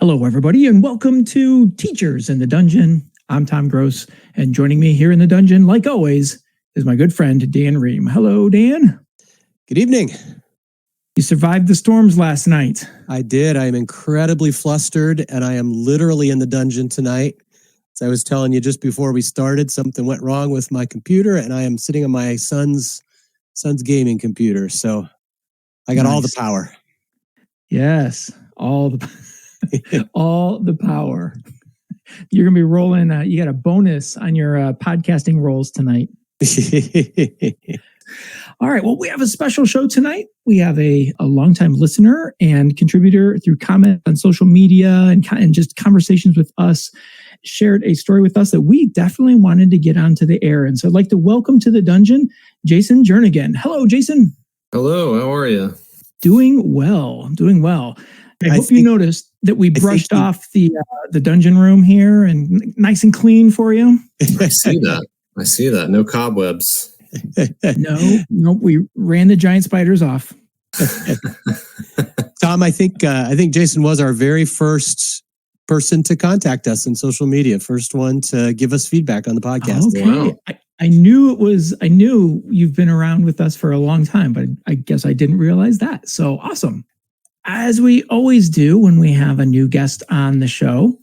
Hello, everybody, and welcome to Teachers in the Dungeon. I'm Tom Gross, and joining me here in the dungeon, like always, is my good friend, Dan Ream. Hello, Dan. Good evening. You survived the storms last night. I did. I am incredibly flustered, and I am literally in the dungeon tonight. As I was telling you just before we started, something went wrong with my computer, and I am sitting on my son's gaming computer. So I got all the power. Yes, all the power. You're going to be rolling. You got a bonus on your podcasting rolls tonight. All right. Well, we have a special show tonight. We have a longtime listener and contributor through comment on social media and just conversations with us, shared a story with us that we definitely wanted to get onto the air. And so I'd like to welcome to the dungeon, Jason Jernegan. Hello, Jason. Hello. How are you? Doing well. I hope you noticed that we brushed off the dungeon room here and nice and clean for you. I see that. No cobwebs. No, we ran the giant spiders off. Tom, I think Jason was our very first person to contact us in social media. First one to give us feedback on the podcast. Okay. Wow. I knew you've been around with us for a long time, but I guess I didn't realize that. So awesome. As we always do when we have a new guest on the show,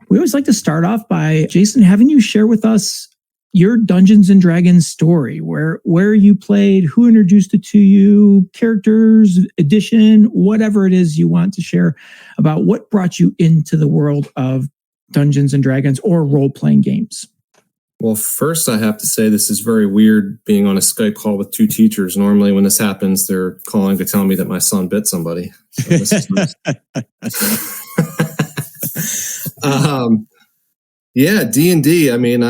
we always like to start off by, Jason, having you share with us your Dungeons and Dragons story, where you played, who introduced it to you, characters, edition, whatever it is you want to share about what brought you into the world of Dungeons and Dragons or role-playing games. Well, first I have to say this is very weird being on a Skype call with two teachers. Normally when this happens, they're calling to tell me that my son bit somebody. So this is nice. Yeah, D&D. I mean,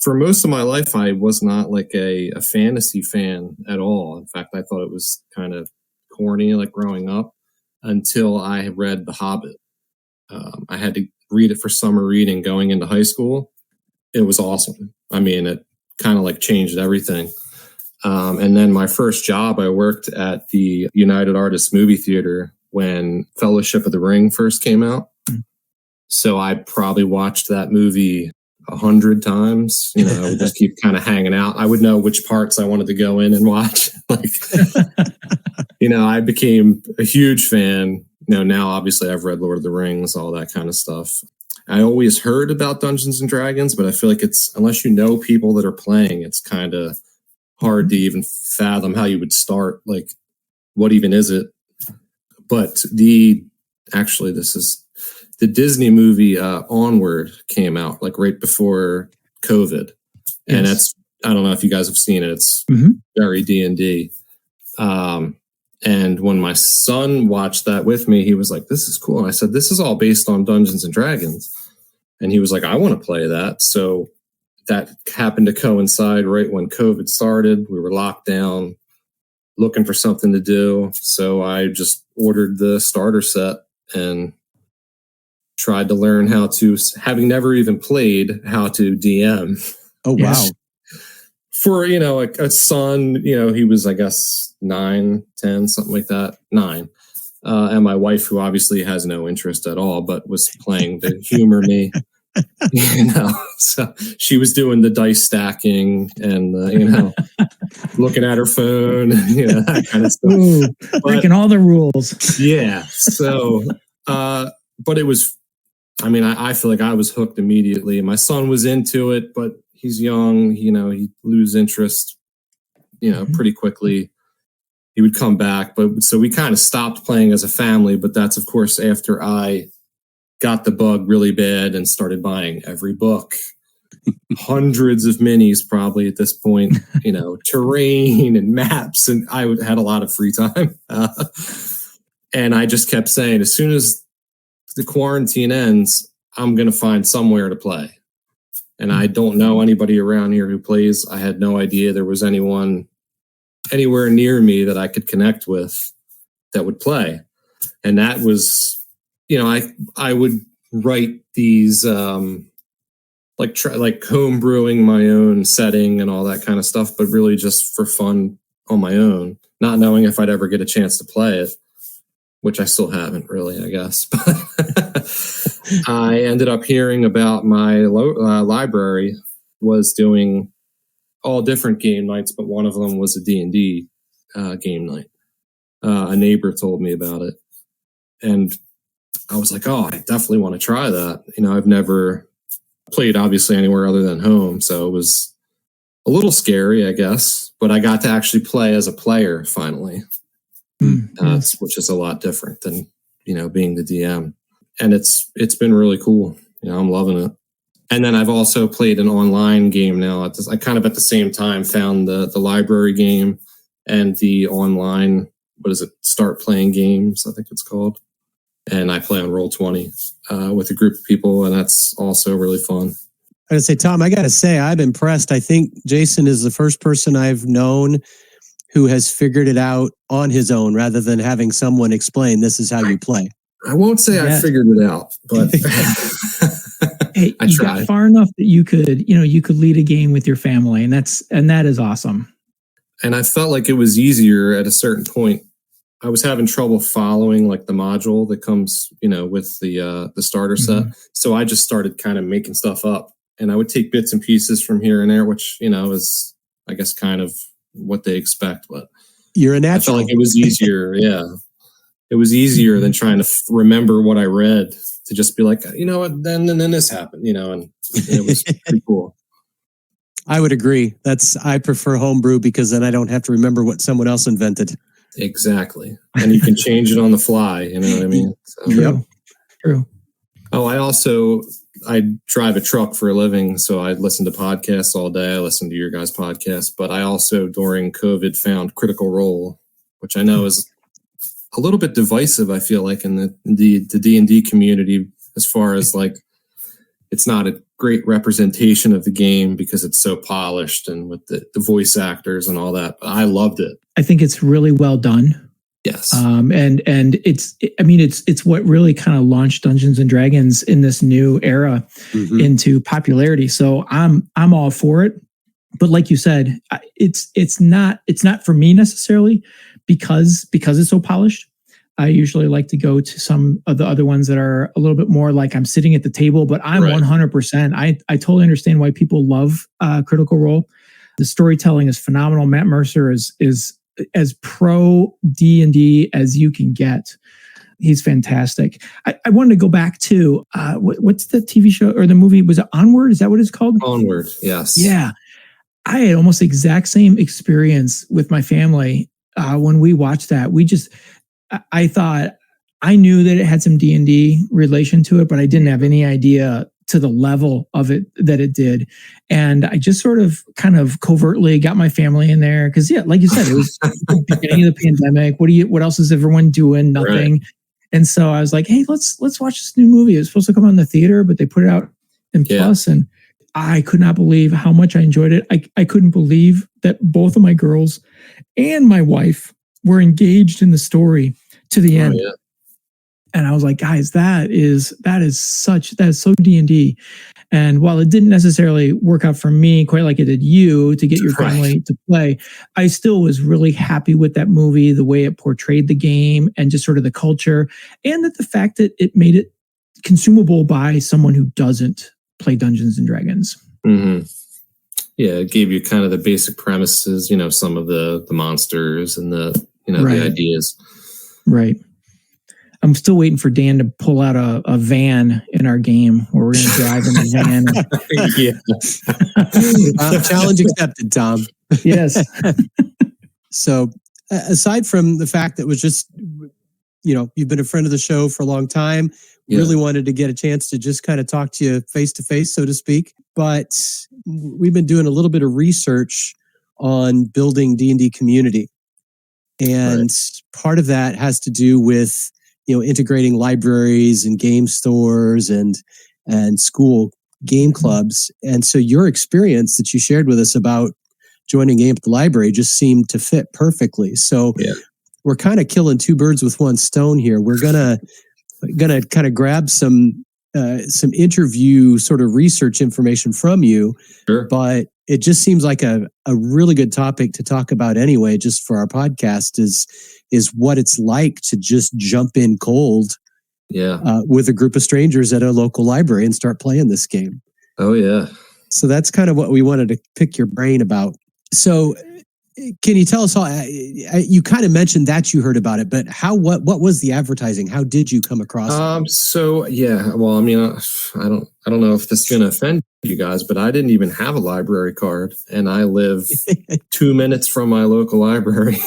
for most of my life, I was not like a fantasy fan at all. In fact, I thought it was kind of corny, like growing up, until I read The Hobbit. I had to read it for summer reading going into high school. It was awesome. I mean, it kind of like changed everything. And then my first job, I worked at the United Artists movie theater when Fellowship of the Ring first came out. So I probably watched that movie 100 times. You know, I would just keep kind of hanging out. I would know which parts I wanted to go in and watch. I became a huge fan. Now obviously I've read Lord of the Rings, all that kind of stuff. I always heard about Dungeons and Dragons, but I feel like unless you know people that are playing, it's kind of hard to even fathom how you would start. Like, what even is it? But the Disney movie Onward came out like right before COVID. Yes. And I don't know if you guys have seen it. It's very D&D. And when my son watched that with me, he was like, this is cool. And I said, this is all based on Dungeons and Dragons. And he was like, I want to play that. So that happened to coincide right when COVID started. We were locked down, looking for something to do. So I just ordered the starter set and tried to learn how to, having never even played, how to DM. Oh, wow. Yes. For, a son, he was, I guess, 9, 10, something like that, 9. And my wife, who obviously has no interest at all, but was playing to humor me, so she was doing the dice stacking and, looking at her phone, that kind of stuff. Ooh, breaking all the rules. Yeah. So, but it was, I feel like I was hooked immediately. My son was into it, but he's young, he'd lose interest, pretty quickly. He would come back. But so we kind of stopped playing as a family, but that's of course after I got the bug really bad and started buying every book, hundreds of minis probably at this point, terrain and maps. And I had a lot of free time. And I just kept saying, as soon as the quarantine ends, I'm going to find somewhere to play. And I don't know anybody around here who plays. I had no idea there was anyone anywhere near me that I could connect with that would play. And that was, I would write these, like home brewing my own setting and all that kind of stuff, but really just for fun on my own, not knowing if I'd ever get a chance to play it, which I still haven't really, I guess. I ended up hearing about my library was doing all different game nights, but one of them was a D&D game night. A neighbor told me about it, and I was like, oh, I definitely want to try that. I've never played obviously anywhere other than home, so it was a little scary, I guess, but I got to actually play as a player finally, Yes. which is a lot different than being the DM, and it's been really cool. I'm loving it. And then I've also played an online game now. I kind of at the same time found the library game and the online, what is it, Start Playing Games, I think it's called. And I play on Roll20 with a group of people, and that's also really fun. I gotta say, Tom, I gotta say, I'm impressed. I think Jason is the first person I've known who has figured it out on his own rather than having someone explain this is how you play. I won't say I figured it out, but hey, I you tried. got far enough that you could lead a game with your family, and that is awesome. And I felt like it was easier at a certain point. I was having trouble following like the module that comes, with the starter set. So I just started kind of making stuff up, and I would take bits and pieces from here and there, which, is, I guess, kind of what they expect. But you're a natural. I felt like it was easier. Yeah. It was easier than trying to remember what I read, to just be like, what, then this happened, and it was pretty cool. I would agree. I prefer homebrew because then I don't have to remember what someone else invented. Exactly. And you can change it on the fly, you know what I mean? So. True. Oh, I drive a truck for a living, so I listen to podcasts all day. I listen to your guys' podcast, but I also, during COVID, found Critical Role, which I know is a little bit divisive, I feel like, in the D&D community, as far as like, it's not a great representation of the game because it's so polished and with the voice actors and all that. But I loved it. I think it's really well done. Yes. And it's what really kind of launched Dungeons and Dragons in this new era into popularity. So I'm all for it. But like you said, it's not for me necessarily because it's so polished. I usually like to go to some of the other ones that are a little bit more like I'm sitting at the table, but I'm 100%. I totally understand why people love Critical Role. The storytelling is phenomenal. Matt Mercer is as pro D&D as you can get. He's fantastic. I wanted to go back to what's the TV show or the movie? Was it Onward? Is that what it's called? Onward, yes. Yeah. I had almost the exact same experience with my family when we watched that. I thought I knew that it had some D&D relation to it, but I didn't have any idea to the level of it that it did. And I just sort of kind of covertly got my family in there because, yeah, like you said, it was the beginning of the pandemic. What else is everyone doing? Nothing. Right. And so I was like, hey, let's watch this new movie. It was supposed to come out in the theater, but they put it out in Plus, and I could not believe how much I enjoyed it. I couldn't believe that both of my girls and my wife were engaged in the story to the end. Yeah. And I was like, guys, that is so D&D. And while it didn't necessarily work out for me quite like it did you to get your family to play, I still was really happy with that movie, the way it portrayed the game and just sort of the culture, and that the fact that it made it consumable by someone who doesn't play Dungeons and Dragons. Mm-hmm. Yeah, it gave you kind of the basic premises, some of the monsters and the the ideas. Right. I'm still waiting for Dan to pull out a van in our game where we're going to drive in a van. Challenge accepted, Tom. Yes. So aside from the fact that it was just, you've been a friend of the show for a long time, really wanted to get a chance to just kind of talk to you face to face, so to speak. But we've been doing a little bit of research on building D&D community. And part of that has to do with, integrating libraries and game stores and school game clubs. And so your experience that you shared with us about joining game at the library just seemed to fit perfectly. So we're kind of killing two birds with one stone here. We're gonna kind of grab some interview sort of research information from you, but it just seems like a really good topic to talk about anyway, just for our podcast is what it's like to just jump in cold Yeah. with a group of strangers at a local library and start playing this game. Oh, yeah. So that's kind of what we wanted to pick your brain about. So can you tell us all, you kind of mentioned that you heard about it, but what was the advertising? How did you come across it? So yeah, well, I mean, I don't know if this is going to offend you guys, but I didn't even have a library card, and I live 2 minutes from my local library.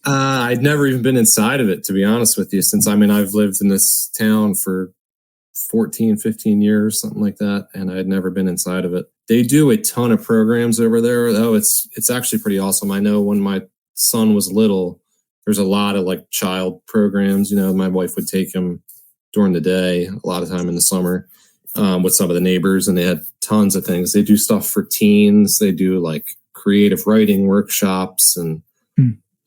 I'd never even been inside of it, to be honest with you, since I've lived in this town for 14, 15 years, something like that, and I had never been inside of it. They do a ton of programs over there, though. It's actually pretty awesome. I know when my son was little, there's a lot of like child programs. My wife would take him during the day, a lot of time in the summer, with some of the neighbors, and they had tons of things. They do stuff for teens. They do like creative writing workshops, and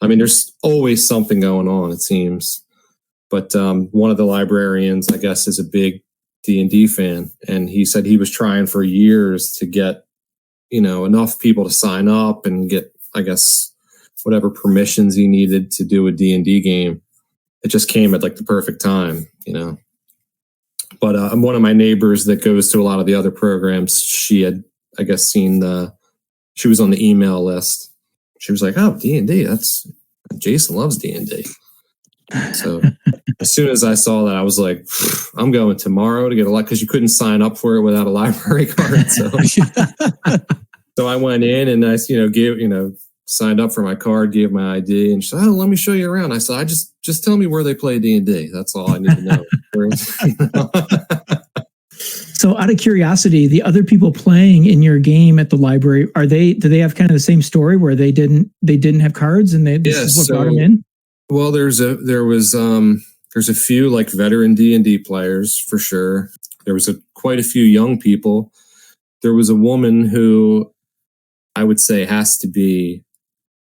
there's always something going on, it seems. But one of the librarians, I guess, is a big D&D fan, and he said he was trying for years to get, enough people to sign up and get, I guess, whatever permissions he needed to do a D&D game. It just came at like the perfect time, But one of my neighbors that goes to a lot of the other programs, she had, I guess, she was on the email list. She was like, "Oh, D&D, Jason loves D&D." So as soon as I saw that, I was like, I'm going tomorrow to get because you couldn't sign up for it without a library card. So, so I went in and I, signed up for my card, gave my ID, and she said, "Oh, let me show you around." I said, "I just tell me where they play D&D. That's all I need to know." So out of curiosity, the other people playing in your game at the library, do they have kind of the same story where they didn't have cards and this is what brought them in? Well, there's a few like veteran D&D players for sure. There was quite a few young people. There was a woman who I would say has to be,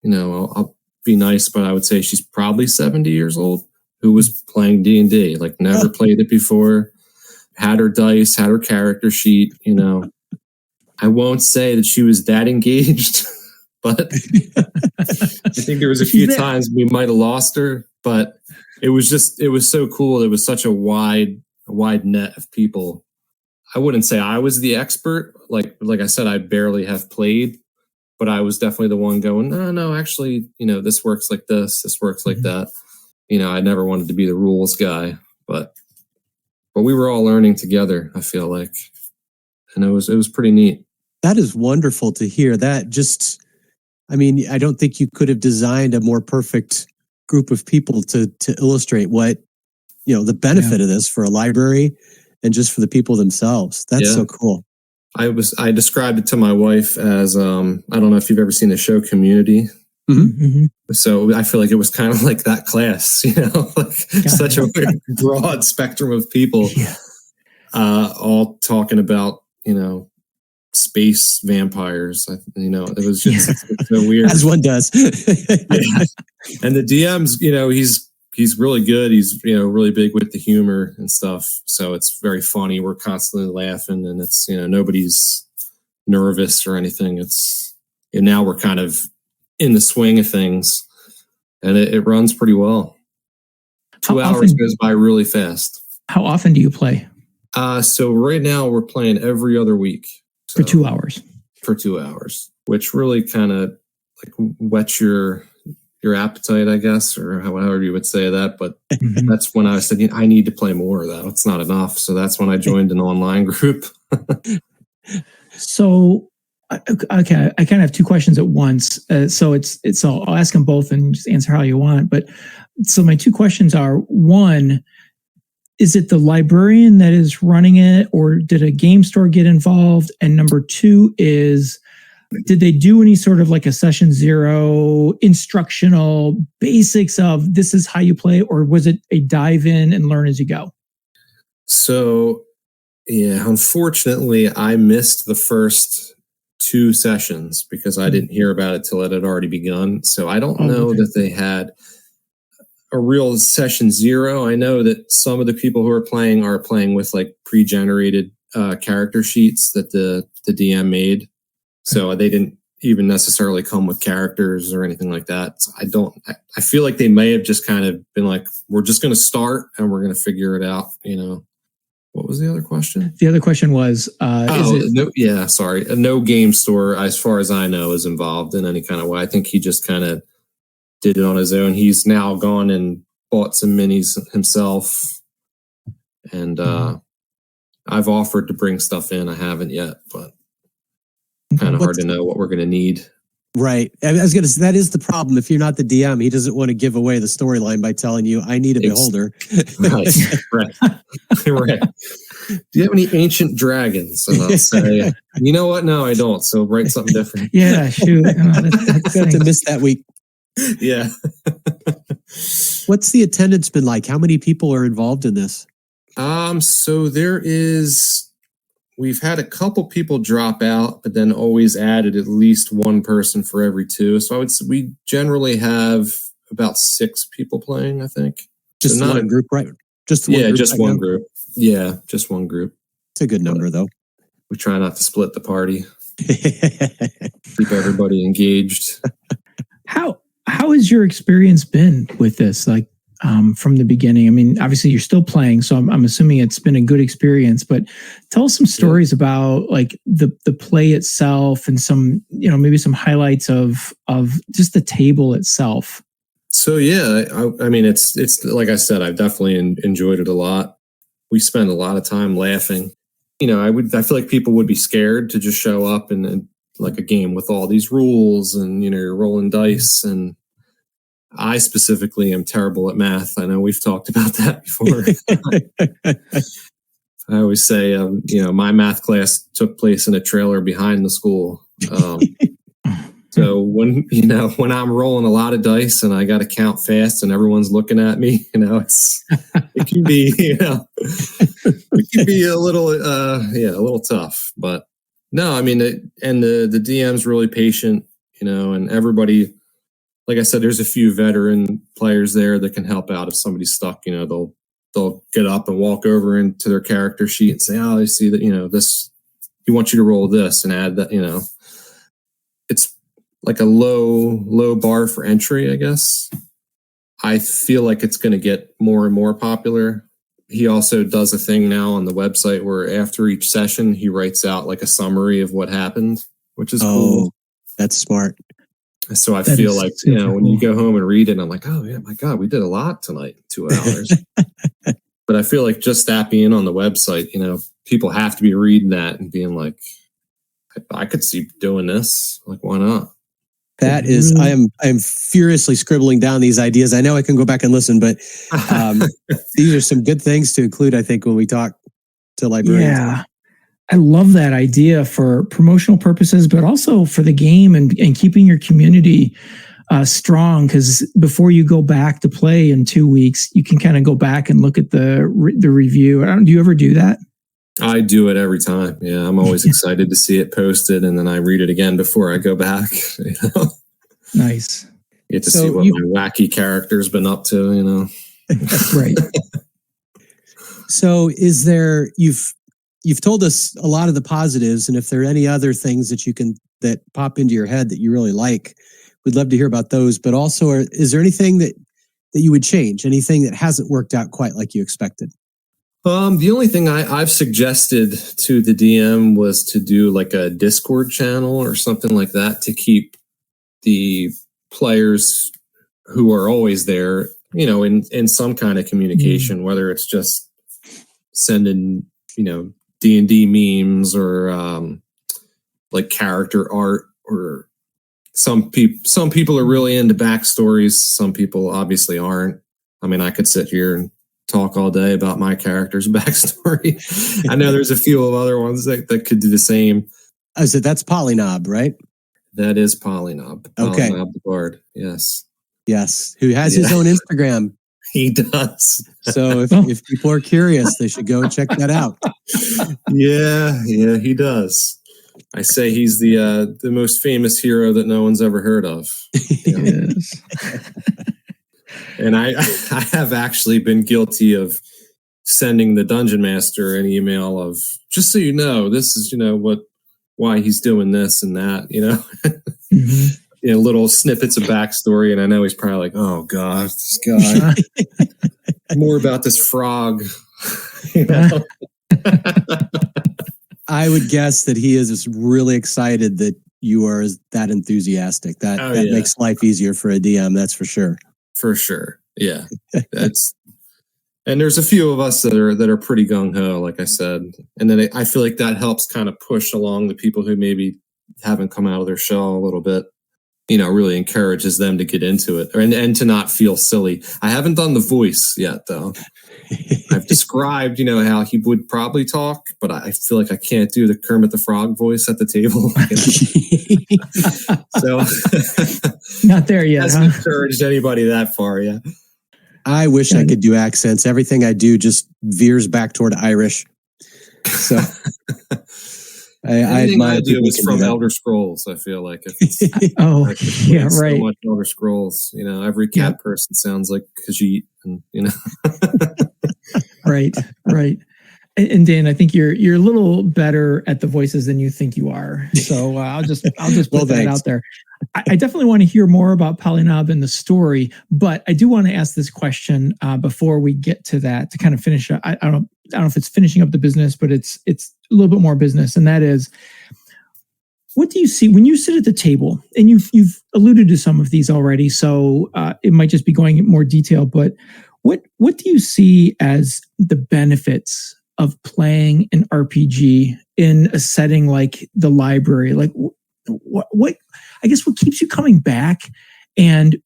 I'll be nice, but I would say she's probably 70 years old, who was playing D&D, like never played it before, had her dice, had her character sheet, I won't say that she was that engaged. But I think there was a few times we might have lost her, but it was so cool. It was such a wide net of people. I wouldn't say I was the expert. Like I said, I barely have played, but I was definitely the one going, no, actually, this works like this works like that. I never wanted to be the rules guy, but we were all learning together, I feel like. And it was pretty neat. That is wonderful to hear. That I don't think you could have designed a more perfect group of people to illustrate what, the benefit of this for a library and just for the people themselves. That's so cool. I described it to my wife as, I don't know if you've ever seen the show Community. Mm-hmm. So I feel like it was kind of like that class, such a broad spectrum of people, all talking about, space vampires. It was just so weird. As one does. Yeah. And the DM's, he's really good. He's, really big with the humor and stuff. So it's very funny. We're constantly laughing, and it's, nobody's nervous or anything. And now we're kind of in the swing of things, and it runs pretty well. 2 hours goes by really fast. How often do you play? So right now we're playing every other week. For 2 hours. For 2 hours, which really kind of like whets your appetite, I guess, or however you would say that. But that's when I said, I need to play more of that. It's not enough. So that's when I joined an online group. So, okay, I kind of have two questions at once. So I'll ask them both and just answer how you want. But so my two questions are, one, is it the librarian that is running it, or did a game store get involved? And number two is, did they do any sort of like a session zero instructional basics of this is how you play, or was it a dive in and learn as you go? So, yeah, unfortunately, I missed the first 2 sessions because I didn't hear about it till it had already begun. So I don't know that they had a real session zero. I know that some of the people who are playing with like pre-generated character sheets that the DM made. So they didn't even necessarily come with characters or anything like that. So I feel like they may have just kind of been like, we're just going to start and we're going to figure it out. What was the other question? The other question was, sorry. No game store, as far as I know, is involved in any kind of way. I think he just kind of did it on his own. He's now gone and bought some minis himself. And I've offered to bring stuff in. I haven't yet, but kind of hard to know what we're going to need. Right. I was going to say, that is the problem. If you're not the DM, he doesn't want to give away the storyline by telling you, I need a beholder. Right. Do you have any ancient dragons? And I'll say, you know what? No, I don't. So write something different. Yeah, shoot. That's good to miss that week. Yeah. What's the attendance been like? How many people are involved in this? So we've had a couple people drop out, but then always added at least one person for every two. So I would say we generally have about 6 people playing, I think. Just not a group, right? Just one group. Yeah, just one group. It's a good number, though. We try not to split the party. Keep everybody engaged. How has your experience been with this? Like, from the beginning? I mean, obviously you're still playing, so I'm assuming it's been a good experience, but tell us some stories about like the play itself and some, maybe some highlights of just the table itself. So yeah, I mean, it's like I said, I've definitely enjoyed it a lot. We spend a lot of time laughing. I feel like people would be scared to just show up and like a game with all these rules and, you're rolling dice, and I specifically am terrible at math. I know we've talked about that before. I always say, my math class took place in a trailer behind the school. So when I'm rolling a lot of dice and I got to count fast and everyone's looking at me, it can be, it can be a little tough. But no, I mean, the DM's really patient, and everybody. Like I said, there's a few veteran players there that can help out if somebody's stuck. They'll get up and walk over into their character sheet and say, "Oh, I see that this. He wants you to roll this and add that." It's like a low bar for entry, I guess. I feel like it's going to get more and more popular. He also does a thing now on the website where after each session, he writes out like a summary of what happened, which is cool. That's smart. So I feel like, when you go home and read it, I'm like, oh, yeah, my God, we did a lot tonight, 2 hours. But I feel like just that being on the website, people have to be reading that and being like, I could see doing this. Like, why not? That is, I am furiously scribbling down these ideas. I know I can go back and listen, but these are some good things to include, I think, when we talk to librarians. Yeah. I love that idea for promotional purposes, but also for the game and keeping your community strong. Because before you go back to play in 2 weeks, you can kind of go back and look at the review. Do you ever do that? I do it every time. Yeah, I'm always excited to see it posted, and then I read it again before I go back. Nice. You get to see what my wacky character's been up to. Right. So, is there You've told us a lot of the positives, and if there are any other things that pop into your head that you really like, we'd love to hear about those. But also, is there anything that you would change? Anything that hasn't worked out quite like you expected? The only thing I've suggested to the DM was to do like a Discord channel or something like that to keep the players who are always there, in some kind of communication, whether it's just sending, D&D memes or like character art, or some people are really into backstories. Some people obviously aren't. I mean, I could sit here and talk all day about my character's backstory. I know there's a few of other ones that could do the same. I said that's Polynob, right? That is Polynob. Okay. Polynob the Bard. Yes. Yes. Who has his own Instagram. He does. So if people are curious, they should go and check that out. Yeah, he does. I say he's the most famous hero that no one's ever heard of. Yes. And I have actually been guilty of sending the dungeon master an email of, just so you know, this is why he's doing this and that. little snippets of backstory, and I know he's probably like, "Oh God, this guy." More about this frog. I would guess that he is just really excited that you are that enthusiastic. That makes life easier for a DM. That's for sure. For sure, yeah. And there's a few of us that are pretty gung ho, like I said, and then I feel like that helps kind of push along the people who maybe haven't come out of their shell a little bit. Really encourages them to get into it and to not feel silly. I haven't done the voice yet, though. I've described, how he would probably talk, but I feel like I can't do the Kermit the Frog voice at the table. So not there yet. Hasn't encouraged anybody that far yet. I wish I could do accents. Everything I do just veers back toward Irish. So Anything I do is from Elder Scrolls. I feel like it's right. So much Elder Scrolls. Every cat person sounds like Khajiit, and right. And Dan, I think you're a little better at the voices than you think you are. So I'll just put that out there. I definitely want to hear more about Polynob and the story, but I do want to ask this question before we get to that to kind of finish up. I don't know if it's finishing up the business, but it's a little bit more business, and that is, what do you see when you sit at the table? And you've alluded to some of these already, so it might just be going in more detail. But what do you see as the benefits of playing an RPG in a setting like the library? Like what I guess what keeps you coming back, and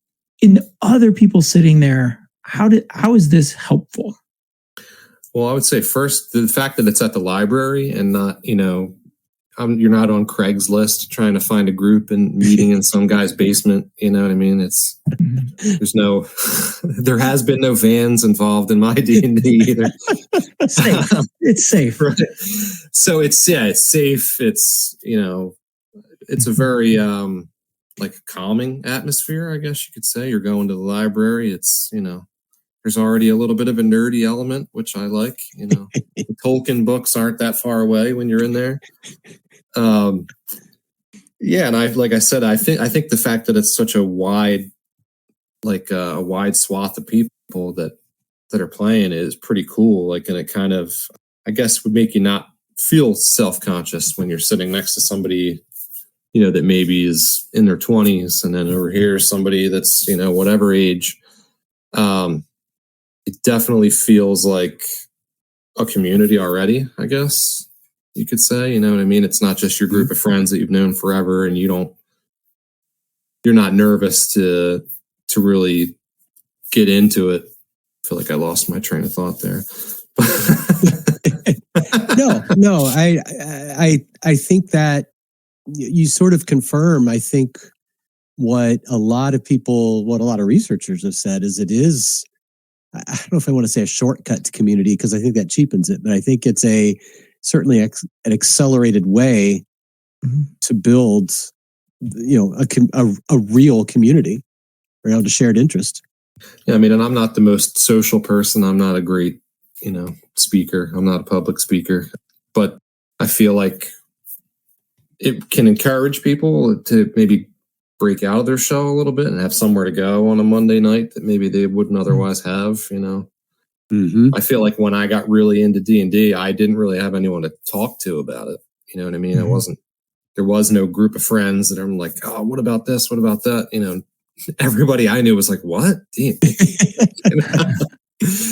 in other people sitting there, how is this helpful? Well, I would say first, the fact that it's at the library and not, you're not on Craigslist trying to find a group and meeting in some guy's basement. You know what I mean? There has been no vans involved in my D&D either. Safe. It's safe. Right. So it's safe. It's, it's a very, like calming atmosphere, I guess you could say. You're going to the library. It's, there's already a little bit of a nerdy element, which I like. The Tolkien books aren't that far away when you're in there. And like I said, I think the fact that it's such a wide swath of people that are playing is pretty cool. And it kind of, I guess, would make you not feel self-conscious when you're sitting next to somebody, that maybe is in their 20s, and then over here somebody that's, whatever age. It definitely feels like a community already, I guess you could say. You know what I mean? It's not just your group of friends that you've known forever, and you're not nervous to really get into it. I feel like I lost my train of thought there. No, I think that you sort of confirm, I think, what a lot of researchers have said is I don't know if I want to say a shortcut to community, because I think that cheapens it, but I think it's certainly an accelerated way to build, a real community around a shared interest. Yeah, I mean, and I'm not the most social person. I'm not a great, speaker. I'm not a public speaker, but I feel like it can encourage people to maybe break out of their shell a little bit and have somewhere to go on a Monday night that maybe they wouldn't otherwise have. I feel like when I got really into D&D, I didn't really have anyone to talk to about it. You know what I mean? There was no group of friends that I'm like, oh, what about this? What about that? Everybody I knew was like, what? D&D?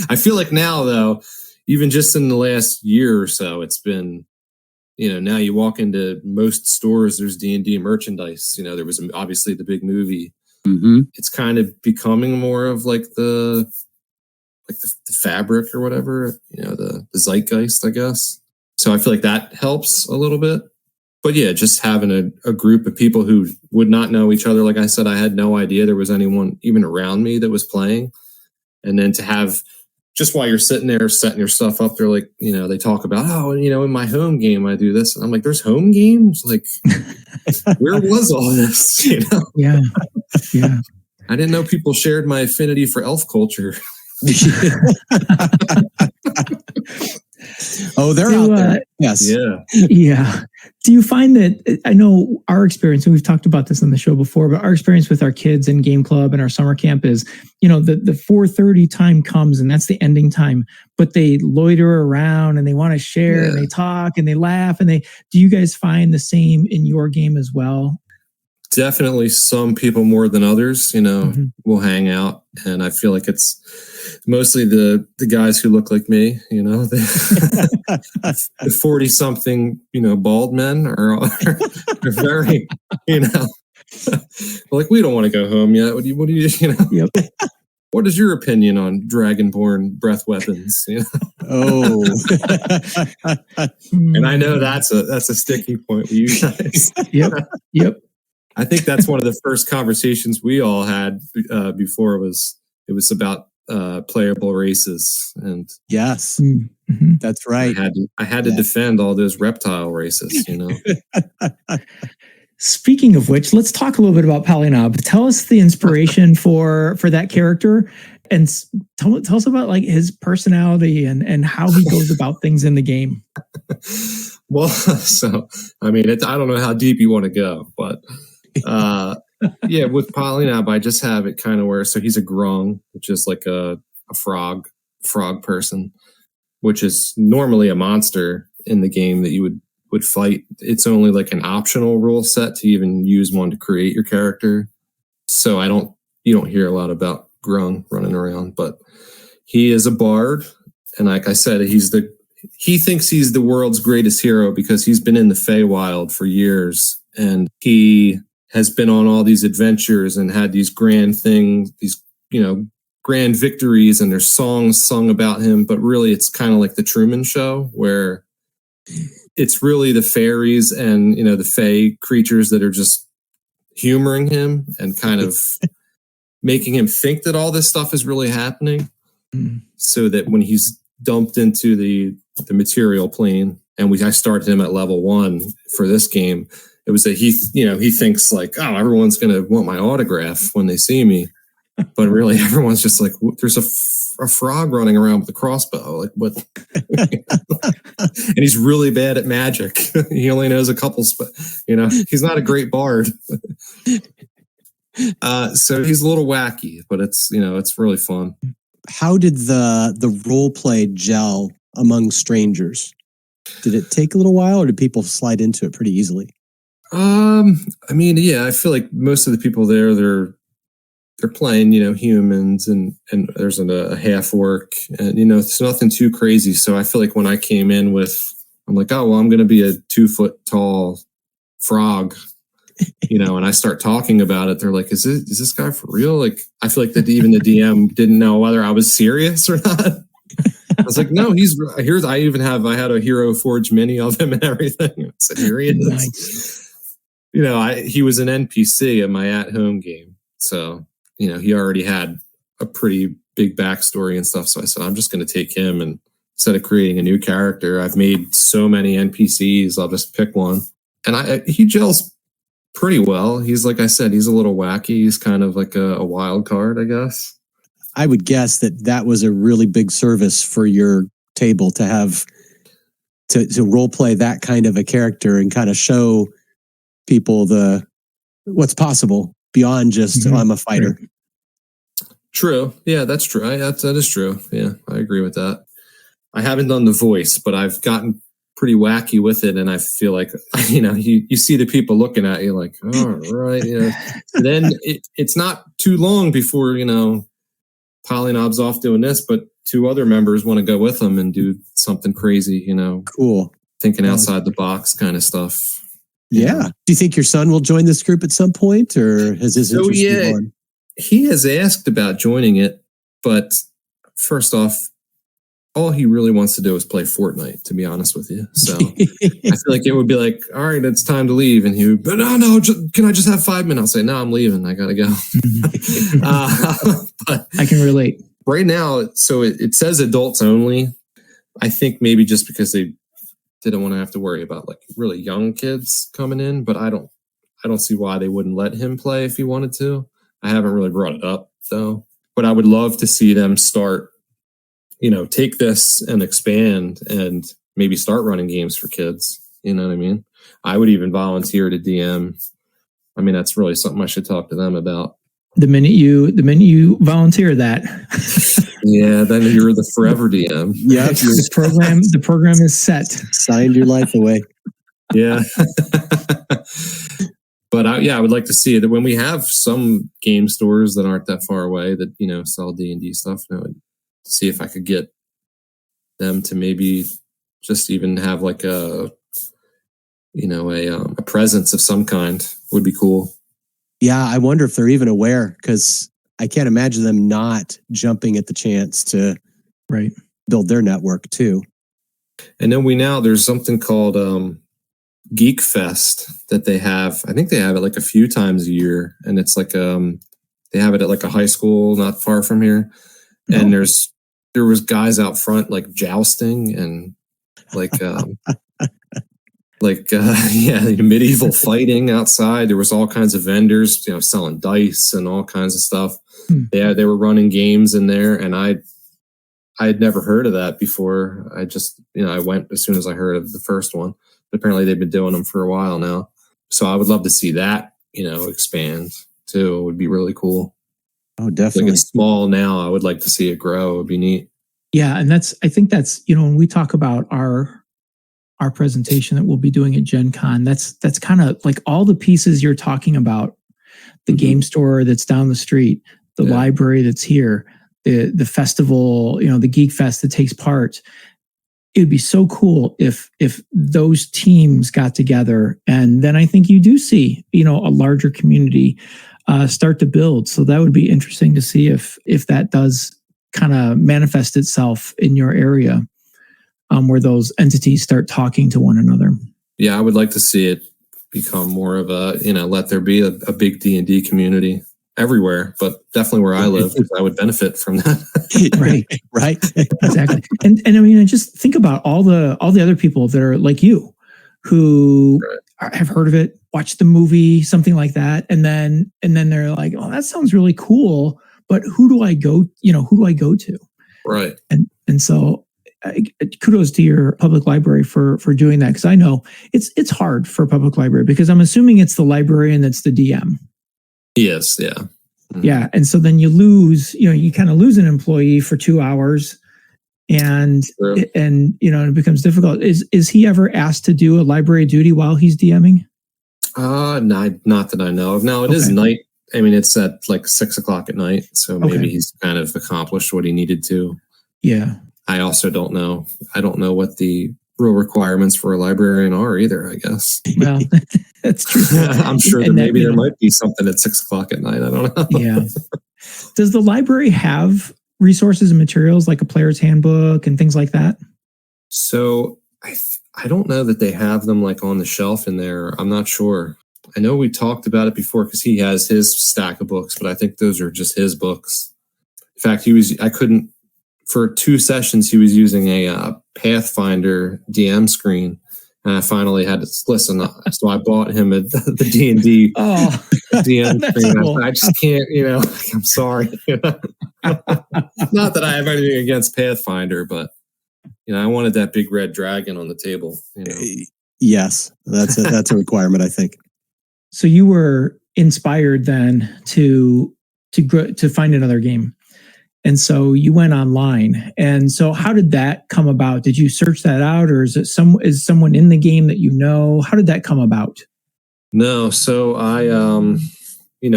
I feel like now, though, even just in the last year or so, it's been, now you walk into most stores, there's D&D merchandise. There was obviously the big movie. It's kind of becoming more of like the fabric or whatever, the zeitgeist, I guess. So I feel like that helps a little bit. But yeah, just having a group of people who would not know each other. Like I said, I had no idea there was anyone even around me that was playing. And then to have, just while you're sitting there setting your stuff up, they're like, they talk about, in my home game, I do this. And I'm like, there's home games? Like, where was all this? Yeah. I didn't know people shared my affinity for elf culture. Oh, they're out there. Yes. Yeah. Yeah. Do you find that, I know our experience, and we've talked about this on the show before, but our experience with our kids in game club and our summer camp is, the 4:30 time comes and that's the ending time, but they loiter around and they want to share and they talk and they laugh do you guys find the same in your game as well? Definitely some people more than others, will hang out. And I feel like it's mostly the guys who look like me, the 40-something, bald men are very, like, we don't want to go home yet. What do you Yep. What is your opinion on dragonborn breath weapons? Oh, and I know that's a sticky point with you guys. Yep. I think that's one of the first conversations we all had before it was about playable races, and yes, that's right. I had to defend all those reptile races. Speaking of which, let's talk a little bit about Polynob. Tell us the inspiration for that character, and tell us about like his personality and how he goes about things in the game. Well, so I mean, I don't know how deep you want to go, but with Polynob, I just have it kind of where, so he's a grung, which is like a frog person, which is normally a monster in the game that you would fight. It's only like an optional rule set to even use one to create your character. So you don't hear a lot about grung running around, but he is a bard. And like I said, he thinks he's the world's greatest hero because he's been in the Feywild for years, and he has been on all these adventures and had these grand things, these, grand victories, and there's songs sung about him. But really, it's kind of like the Truman Show, where it's really the fairies and, the Fey creatures that are just humoring him and kind of making him think that all this stuff is really happening. So that when he's dumped into the material plane, and I started him at level 1 for this game, it was that he thinks like, oh, everyone's going to want my autograph when they see me. But really, everyone's just like, there's a frog running around with a crossbow. Like, what? And he's really bad at magic. He only knows a couple, he's not a great bard. So he's a little wacky, but it's really fun. How did the role play gel among strangers? Did it take a little while, or did people slide into it pretty easily? I mean, I feel like most of the people there, they're playing, humans, and there's a half orc, and it's nothing too crazy. So I feel like when I came in I'm like, oh well, I'm going to be a 2-foot tall frog, and I start talking about it. They're like, is this guy for real? Like, I feel like that even the DM didn't know whether I was serious or not. I was like, no, I had a Hero Forge mini of him and everything. I said, here he is. Nice. He was an NPC in my at-home game. So, he already had a pretty big backstory and stuff. So I said, I'm just going to take him, and instead of creating a new character, I've made so many NPCs, I'll just pick one. And he gels pretty well. He's, like I said, he's a little wacky. He's kind of like a wild card, I guess. I would guess that was a really big service for your table to have to role play that kind of a character and kind of show people what's possible beyond just I'm a fighter. True. Yeah, that's true. That is true. Yeah, I agree with that. I haven't done the voice, but I've gotten pretty wacky with it, and I feel like you see the people looking at you like, all right, And then it's not too long before Polynob's off doing this, but 2 other members want to go with them and do something crazy, Cool, thinking outside the box kind of stuff. Yeah. Do you think your son will join this group at some point, or has his interest been on? He has asked about joining it, but first off, all he really wants to do is play Fortnite, to be honest with you. So I feel like it would be like, all right, it's time to leave. And he would, but no, can I just have 5 minutes? I'll say, no, I'm leaving. I got to go. But I can relate. Right now, so it says adults only. I think maybe just because they didn't want to have to worry about like really young kids coming in, but I don't see why they wouldn't let him play if he wanted to. I haven't really brought it up though, but I would love to see them start, take this and expand and maybe start running games for kids. You know what I mean? I would even volunteer to DM. I mean, that's really something I should talk to them about. The minute you volunteer that, yeah, then you're the forever DM. Yeah, the program is set. Signed your life away. Yeah. But I would like to see that when we have some game stores that aren't that far away that, sell D&D stuff, see if I could get them to maybe just even have like a presence of some kind would be cool. Yeah, I wonder if they're even aware, because I can't imagine them not jumping at the chance to build their network too. And then there's something called Geek Fest that they have. I think they have it like a few times a year, and it's like they have it at like a high school not far from here. And there was guys out front like jousting and like medieval fighting outside. There was all kinds of vendors, selling dice and all kinds of stuff. Yeah, they were running games in there, and I had never heard of that before. I just, I went as soon as I heard of the first one. But apparently they've been doing them for a while now. So I would love to see that, expand too. It would be really cool. Oh, definitely. Like it's small now. I would like to see it grow. It would be neat. Yeah, and I think that's when we talk about our presentation that we'll be doing at Gen Con, that's kind of like all the pieces you're talking about. The game store that's down the street, the library that's here, the festival, the Geek Fest that takes part. It would be so cool if those teams got together, and then I think you do see, a larger community start to build. So that would be interesting to see if that does kind of manifest itself in your area. Where those entities start talking to one another. Yeah, I would like to see it become more of a, let there be a big D&D community everywhere, but definitely where I live, I would benefit from that. Right, exactly. And I mean, just think about all the other people that are like you, who have heard of it, watched the movie, something like that, and then they're like, "Oh, that sounds really cool," but who do I go? Who do I go to? Right. And so. Kudos to your public library for doing that, because I know it's hard for a public library, because I'm assuming it's the librarian that's the DM. Yes, yeah. Mm-hmm. Yeah, and so then you lose, you kind of lose an employee for 2 hours, and it becomes difficult. Is he ever asked to do a library duty while he's DMing? Not that I know of. No, it is night. I mean, it's at like 6:00 at night, so maybe he's kind of accomplished what he needed to. Yeah. I also don't know. I don't know what the real requirements for a librarian are either, I guess. Well, that's true. I'm sure that maybe there might be something at 6:00 at night. I don't know. Yeah. Does the library have resources and materials like a player's handbook and things like that? So I don't know that they have them like on the shelf in there. I'm not sure. I know we talked about it before because he has his stack of books, but I think those are just his books. In fact, for 2 sessions, he was using a Pathfinder DM screen, and I finally had to listen. So I bought him the D&D DM screen. Cool. I just can't, I'm sorry. Not that I have anything against Pathfinder, but I wanted that big red dragon on the table. Yes, that's a requirement, I think. So you were inspired then to find another game. And so you went online. And so how did that come about? Did you search that out, or is someone in the game that you know? How did that come about? No. So I,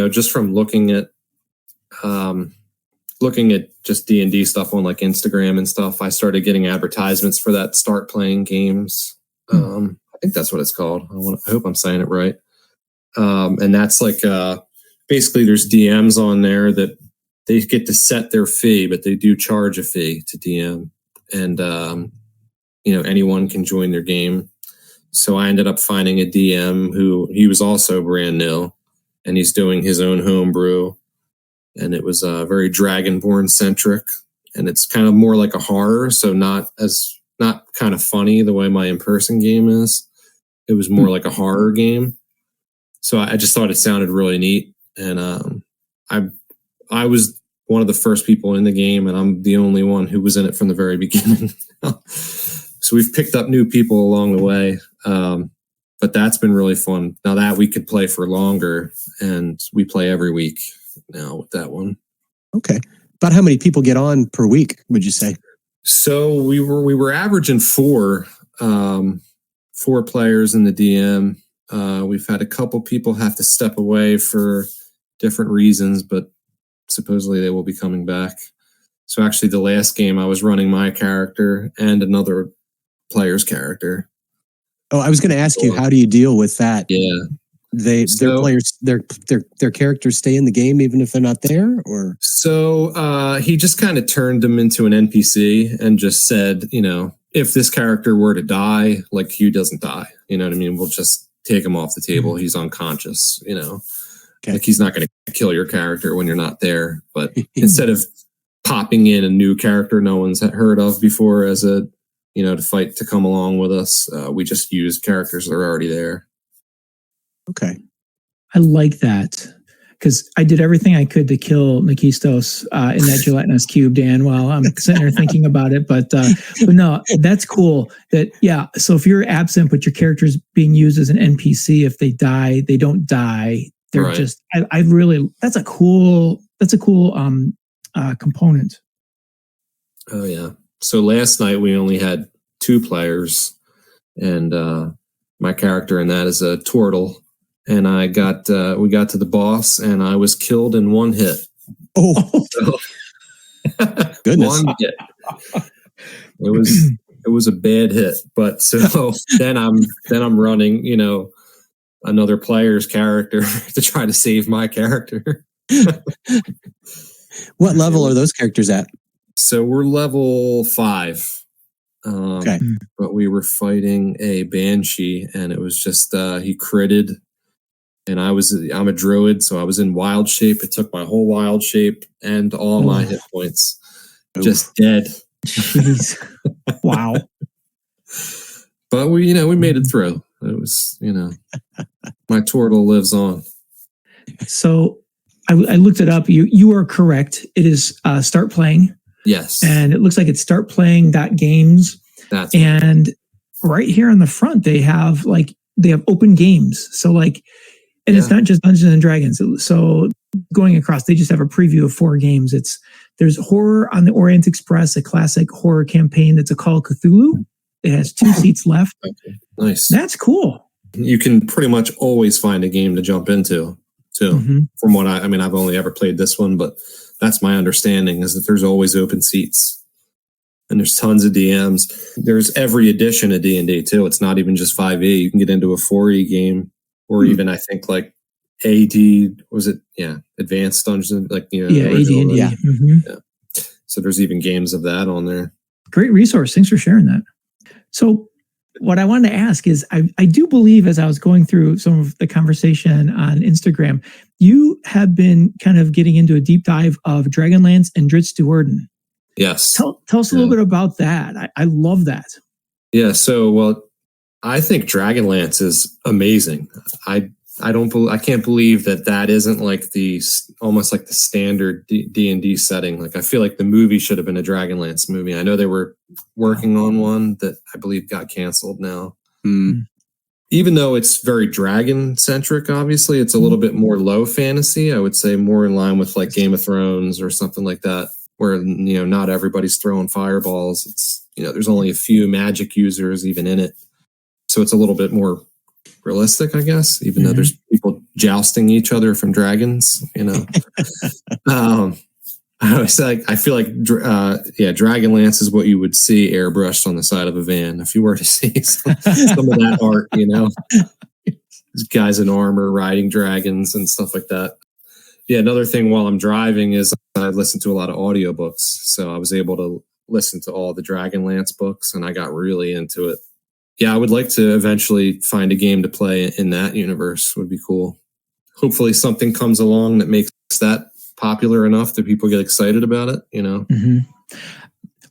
just from looking at just D&D stuff on like Instagram and stuff, I started getting advertisements for that Start Playing Games. I think that's what it's called. I hope I'm saying it right. And that's like, basically there's DMs on there that they get to set their fee, but they do charge a fee to DM, and anyone can join their game. So I ended up finding a DM who he was also brand new, and he's doing his own homebrew, and it was very Dragonborn centric, and it's kind of more like a horror, so not kind of funny the way my in-person game is. It was more like a horror game. So I just thought it sounded really neat, and I was one of the first people in the game, and I'm the only one who was in it from the very beginning. So we've picked up new people along the way. But but that's been really fun. Now that we could play for longer, and we play every week now with that one. Okay. About how many people get on per week, would you say? So we were averaging 4 players in the DM. We've had a couple people have to step away for different reasons, but supposedly they will be coming back. So actually the last game I was running my character and another player's character. Oh, I was going to ask you, how do you deal with that? Yeah. Their players, their characters stay in the game even if they're not there, or? So he just kind of turned them into an NPC and just said, if this character were to die, like Hugh doesn't die. You know what I mean? We'll just take him off the table. He's unconscious, Okay. Like he's not going to kill your character when you're not there. But instead of popping in a new character no one's heard of before as a, to fight to come along with us, we just use characters that are already there. Okay. I like that because I did everything I could to kill Makistos in that gelatinous cube, Dan, while I'm sitting there thinking about it. But no, that's cool. So if you're absent, but your character's being used as an NPC, if they die, they don't die. They're right. Just, I really, that's a cool component. Oh, yeah. So last night we only had 2 players, and my character in that is a turtle. And we got to the boss, and I was killed in 1 hit. Oh, so, goodness! 1 hit. It was a bad hit, but so then I'm running, another player's character to try to save my character. What level are those characters at? So we're level 5. Okay, but we were fighting a banshee, and it was just he critted. And I'm a druid, so I was in wild shape. It took my whole wild shape and all my hit points. Just dead. Jeez. Wow. But we made it through. It was, my turtle lives on. So I looked it up. You are correct. It is Start Playing. Yes. And it looks like it's startplaying.games. That's and right here on the front, they have open games. So and it's not just Dungeons and Dragons. So going across, they just have a preview of 4 games. There's Horror on the Orient Express, a classic horror campaign that's a Call of Cthulhu. It has 2 seats left. Okay. Nice. That's cool. You can pretty much always find a game to jump into, too. Mm-hmm. From what I've only ever played this one, but that's my understanding, is that there's always open seats. And there's tons of DMs. There's every edition of D&D, too. It's not even just 5e. You can get into a 4e game. Or even I think AD, was it? Yeah, Advanced Dungeons, AD&D. Yeah. Mm-hmm. Yeah. So there's even games of that on there. Great resource. Thanks for sharing that. So what I wanted to ask is, I do believe, as I was going through some of the conversation on Instagram, you have been kind of getting into a deep dive of Dragonlance and Drizzt Do'Urden. Yes. Tell us a little bit about that. I love that. Yeah. So, I think Dragonlance is amazing. I can't believe that isn't almost like the standard D&D setting. I feel like the movie should have been a Dragonlance movie. I know they were working on one that I believe got canceled now. Even though it's very dragon centric, obviously it's a little bit more low fantasy. I would say more in line with Game of Thrones or something like that, where not everybody's throwing fireballs. It's there's only a few magic users even in it. So it's a little bit more realistic, I guess, even though there's people jousting each other from dragons, I feel like Dragonlance is what you would see airbrushed on the side of a van if you were to see some of that art, These guys in armor riding dragons and stuff like that. Yeah, another thing while I'm driving is I listen to a lot of audiobooks. So I was able to listen to all the Dragonlance books, and I got really into it. Yeah, I would like to eventually find a game to play in that universe. Would be cool. Hopefully something comes along that makes that popular enough that people get excited about it, Mm-hmm.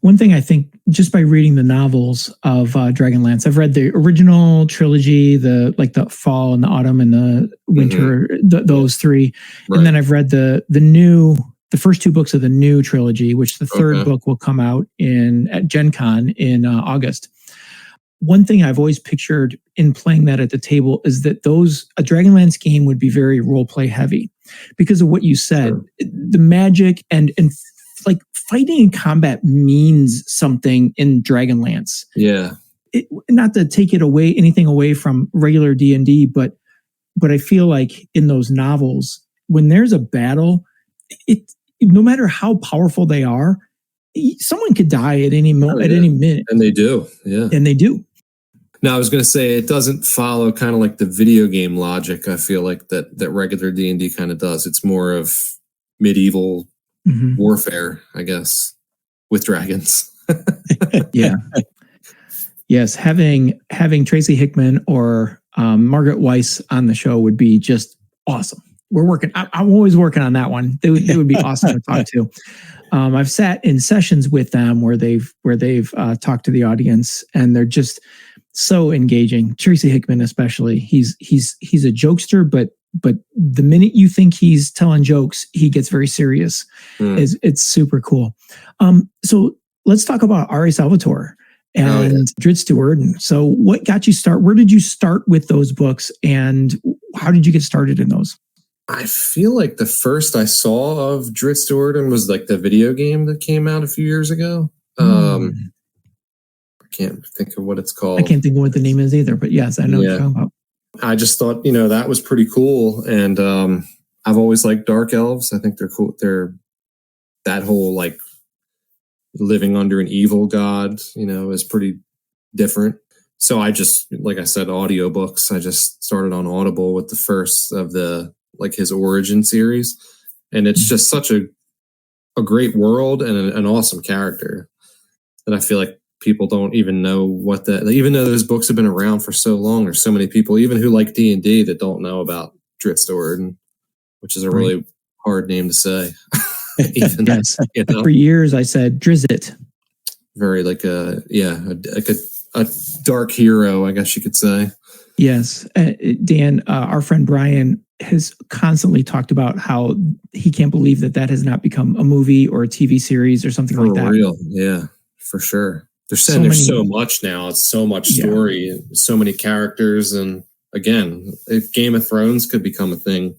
One thing I think, just by reading the novels of Dragonlance, I've read the original trilogy, the fall and the autumn and the winter, those 3. Right. And then I've read the first 2 books of the new trilogy, which the 3rd book will come out at Gen Con in August. One thing I've always pictured in playing that at the table is that a Dragonlance game would be very role play heavy because of what you said. Sure. The magic and like fighting and combat means something in Dragonlance. Yeah. Not to take anything away from regular D&D, but I feel like in those novels, when there's a battle, no matter how powerful they are, someone could die at any moment, at any minute. And they do. Yeah. And they do. Now, I was going to say it doesn't follow kind of like the video game logic. I feel like that regular D&D kind of does. It's more of medieval warfare, I guess, with dragons. Yeah. Yes. Having Tracy Hickman or Margaret Weiss on the show would be just awesome. We're working. I'm always working on that one. They would be awesome to talk to. I've sat in sessions with them where they've talked to the audience, and they're just so engaging. Tracy Hickman, especially, he's a jokester, but the minute you think he's telling jokes, he gets very serious. It's super cool. So let's talk about R.A. Salvatore and Drizzt Stewart. And so what got you start? Where did you start with those books, and how did you get started in those? I feel like the first I saw of Drizzt Stewart was like the video game that came out a few years ago. I can't think of what it's called. I can't think of what the name is either, but yes, I know what you're talking about. I just thought, that was pretty cool. And I've always liked dark elves. I think they're cool. They're that whole like living under an evil god, is pretty different. So I just, like I said, audiobooks. I just started on Audible with the first of his origin series. And it's just such a great world and an awesome character that I feel like people don't even know even though those books have been around for so long, there's so many people, even who like D&D, that don't know about Drizzt Stewart, which is a really hard name to say. Even, yes. For years I said Drizzt. Very like a dark hero, I guess you could say. Yes. Dan, our friend Brian has constantly talked about how he can't believe that has not become a movie or a TV series or something like that. For real. Yeah, for sure. There's so much now. It's so much story and so many characters. And again, if Game of Thrones could become a thing,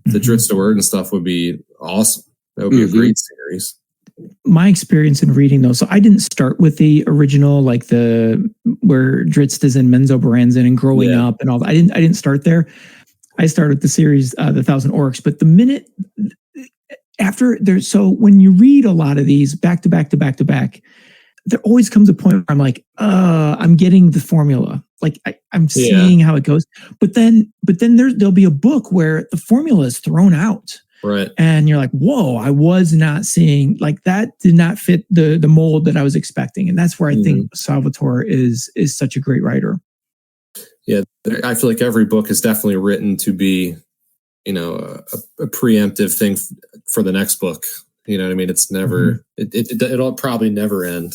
the Drizzt Stewart and stuff would be awesome. That would be a great series. My experience in reading those, so I didn't start with the original, like where Drizzt is in Menzoberranzan and growing up and all that. I didn't start there. I started the series, The Thousand Orcs. But the minute after so when you read a lot of these back to back to back to back, there always comes a point where I'm like, I'm getting the formula. Like I'm seeing how it goes. But then there'll be a book where the formula is thrown out. Right. And you're like, whoa, I was not seeing, like, that did not fit the mold that I was expecting. And that's where I think Salvatore is such a great writer. Yeah. I feel like every book is definitely written to be, a preemptive thing for the next book. You know what I mean? It's never, it'll probably never end.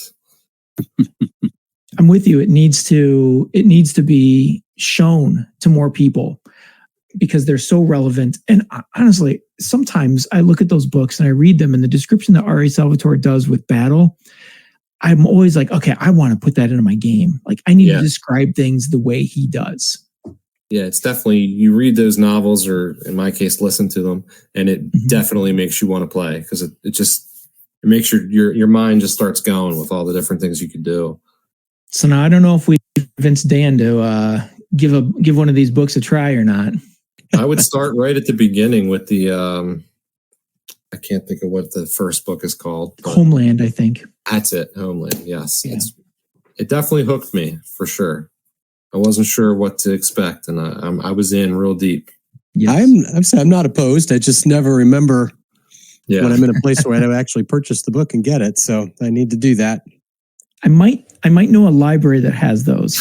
I'm with you. It needs to be shown to more people because they're so relevant. And honestly, sometimes I look at those books and I read them, and the description that R.A. Salvatore does with battle, I'm always like, okay, I want to put that into my game. Like I need to describe things the way he does. Yeah, it's definitely, you read those novels, or in my case, listen to them, and it definitely makes you want to play, because it makes your mind just starts going with all the different things you could do. So now I don't know if we convince Dan to give one of these books a try or not. I would start right at the beginning with the I can't think of what the first book is called. Homeland, I think. That's it. Homeland. Yes. Yeah. It definitely hooked me for sure. I wasn't sure what to expect, and I was in real deep. Yes. I'm not opposed. I just never remember when I'm in a place where I actually purchase the book and get it. So I need to do that. I might know a library that has those.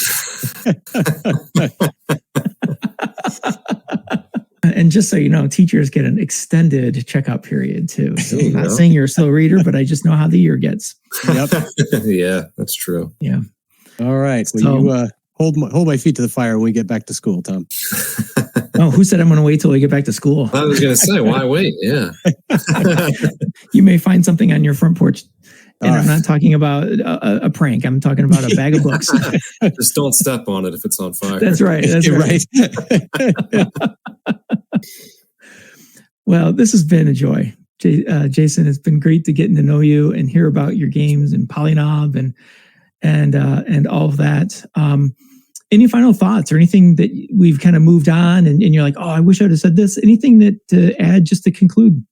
And just so you know, teachers get an extended checkout period too. So I'm not saying you're a slow reader, but I just know how the year gets. Yep. Yeah, that's true. Yeah. All right. Well, you hold my feet to the fire when we get back to school, Tom. Oh, who said I'm going to wait till we get back to school? I was going to say, why wait? Yeah. You may find something on your front porch. And I'm not talking about a prank. I'm talking about a bag of books. Just don't step on it if it's on fire. That's right. That's right. Well, this has been a joy. Jason, it's been great to get to know you and hear about your games and Polynob and all of that. Any final thoughts or anything that we've kind of moved on and you're like, oh, I wish I would have said this? Anything that to add just to conclude?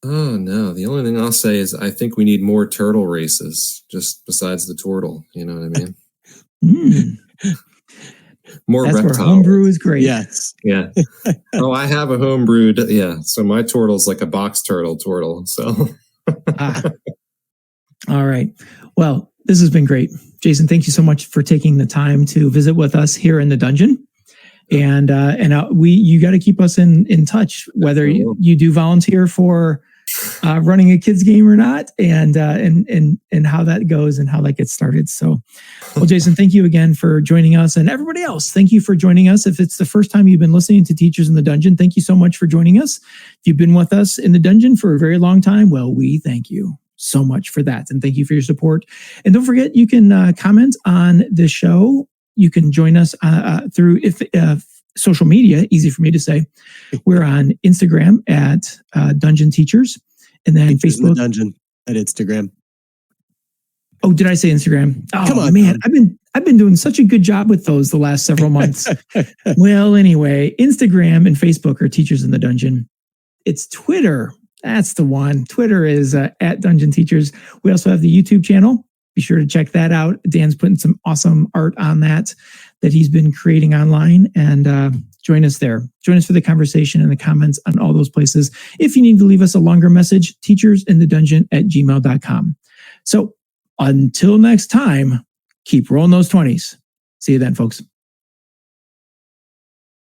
Oh, no. The only thing I'll say is I think we need more turtle races, just besides the turtle. You know what I mean? More That's reptiles. where homebrew is great. Yes. Yeah. Oh, I have a homebrewed. Yeah. So my turtle's like a box turtle. So. All right. Well, this has been great. Jason, thank you so much for taking the time to visit with us here in the dungeon. And you got to keep us in touch, whether you do volunteer for running a kids game or not, and how that goes and how that gets started. So, well, Jason, thank you again for joining us, and everybody else, thank you for joining us. If it's the first time you've been listening to Teachers in the Dungeon, thank you so much for joining us. If you've been with us in the dungeon for a very long time, well, we thank you so much for that, and thank you for your support. And don't forget, you can comment on the show. You can join us through social media. Easy for me to say. We're on Instagram at Dungeon Teachers, and then Teachers Facebook. in the Dungeon at Instagram. Oh, did I say Instagram? Oh, come on, man! I've been doing such a good job with those the last several months. Well, anyway, Instagram and Facebook are Teachers in the Dungeon. It's Twitter. That's the one. Twitter is at Dungeon Teachers. We also have the YouTube channel. Be sure to check that out. Dan's putting some awesome art on that he's been creating online, and join us there. Join us for the conversation and the comments on all those places. If you need to leave us a longer message, teachersinthedungeon@gmail.com. So until next time, keep rolling those 20s. See you then, folks.